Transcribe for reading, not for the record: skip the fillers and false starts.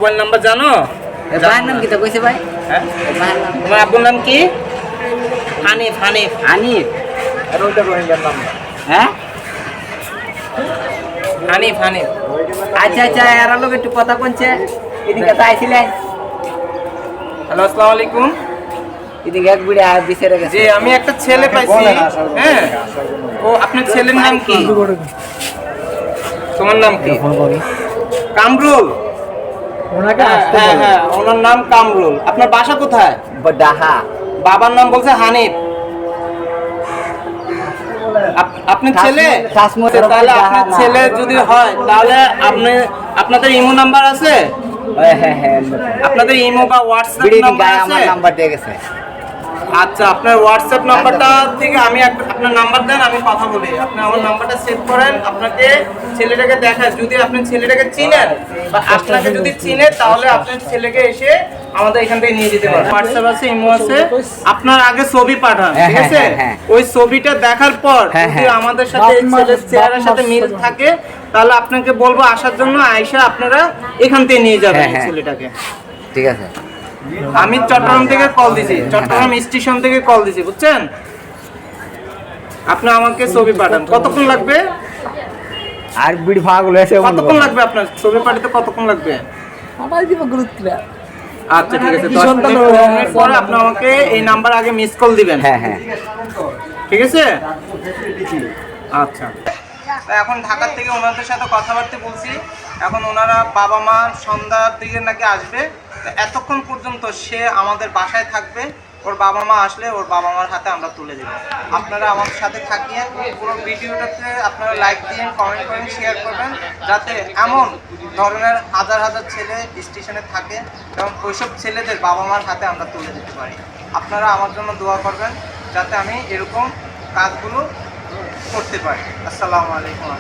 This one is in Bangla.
মোবাইল নাম্বার জানো? ভাইয়ের নাম কি তো কইছে ভাই? হ্যাঁ, ভাইয়ের নাম তোমার আব্বুর নাম কি? হানিফ। হানিফ হানিফ। আর ওইটা রোহিঙ্গার নাম। হ্যাঁ, হানিফ হানিফ। আচ্ছা আচ্ছা, এর লোক একটু কথা বলছে। এদিকে তো আইছিলেন, হ্যালো, আসসালামু আলাইকুম। এদিকে এক বুড়ি আর বিছেরে গেছে। জি, আমি একটা ছেলে পাইছি। হ্যাঁ, ও আপনার ছেলের নাম কি? তোমার নাম কি? কামরুল। হ্যাঁ হ্যাঁ, ওনার নাম কামরুল। আপনার বাসা কোথায়? ডাহা। বাবার নাম বলছে হানিফ। আপনার ছেলে? তাহলে আপনার ছেলে যদি হয় তাহলে আপনাদের ইমো নাম্বার আছে? হ্যাঁ হ্যাঁ, আপনাদের ইমো বা হোয়াটসঅ্যাপ বিড়ি নাম্বার গায়ে আছে? আমার নাম্বার দিয়ে গেছে। আচ্ছা, আপনার হোয়াটসঅ্যাপ নাম্বারটা থেকে আমি আপনার নাম্বার দেন, আমি কথা বলি। আপনি আমার নাম্বারটা সেভ করেন, আপনাকে ছেলেটাকে দেখায়। যদি আপনি ছেলেটাকে চিনেন বা আপনাকে যদি চিনে তাহলে আপনার ছেলেকে এসে আমাদের এখান থেকে নিয়ে যেতে পারেন। হোয়াটসঅ্যাপ আছে, ইমো আছে। আপনার আগে ছবি পাঠান, ঠিক আছে? ওই ছবিটা দেখার পর যদি আমাদের সাথে ছেলের চেহারার সাথে মিল থাকে তাহলে আপনাকে বলবো আসার জন্য। আয়শা আপনারা এখান থেকে নিয়ে যাবেন ছেলেটাকে। ঠিক আছে। আমি চট্টগ্রাম থেকে কল দিছি, চট্টগ্রাম স্টেশন থেকে কল দিছি, বুঝছেন? আপনি আমাকে ছবি পাঠান। কতক্ষণ লাগবে? আর বিড়ি ভাগলো এসে কতক্ষণ লাগবে আপনার ছবি পাঠাতে? কতক্ষণ লাগবে? আমার দিব গুরুত্ব। আচ্ছা ঠিক আছে, 10 মিনিট পরে আপনি আমাকে এই নাম্বার আগে মিস কল দিবেন। হ্যাঁ হ্যাঁ, ঠিক আছে। আচ্ছা, তা এখন ঢাকার থেকে ওনাদের সাথে কথাবার্তা বলছি। এখন ওনারা বাবা মা সন্ধ্যার দিকে নাকি আসবে। তো এতক্ষণ পর্যন্ত সে আমাদের বাসায় থাকবে। ওর বাবা মা আসলে ওর বাবা মার হাতে আমরা তুলে দেবো। আপনারা আমাদের সাথে থাকিয়ে পুরো ভিডিওটাতে আপনারা লাইক দিন, কমেন্ট করেন, শেয়ার করবেন, যাতে এমন ধরনের হাজার হাজার ছেলে স্টেশনে থাকে এবং ওইসব ছেলেদের বাবা মার হাতে আমরা তুলে দিতে পারি। আপনারা আমার জন্য দোয়া করবেন যাতে আমি এরকম কাজগুলো করতে পারি। আসসালামু আলাইকুম।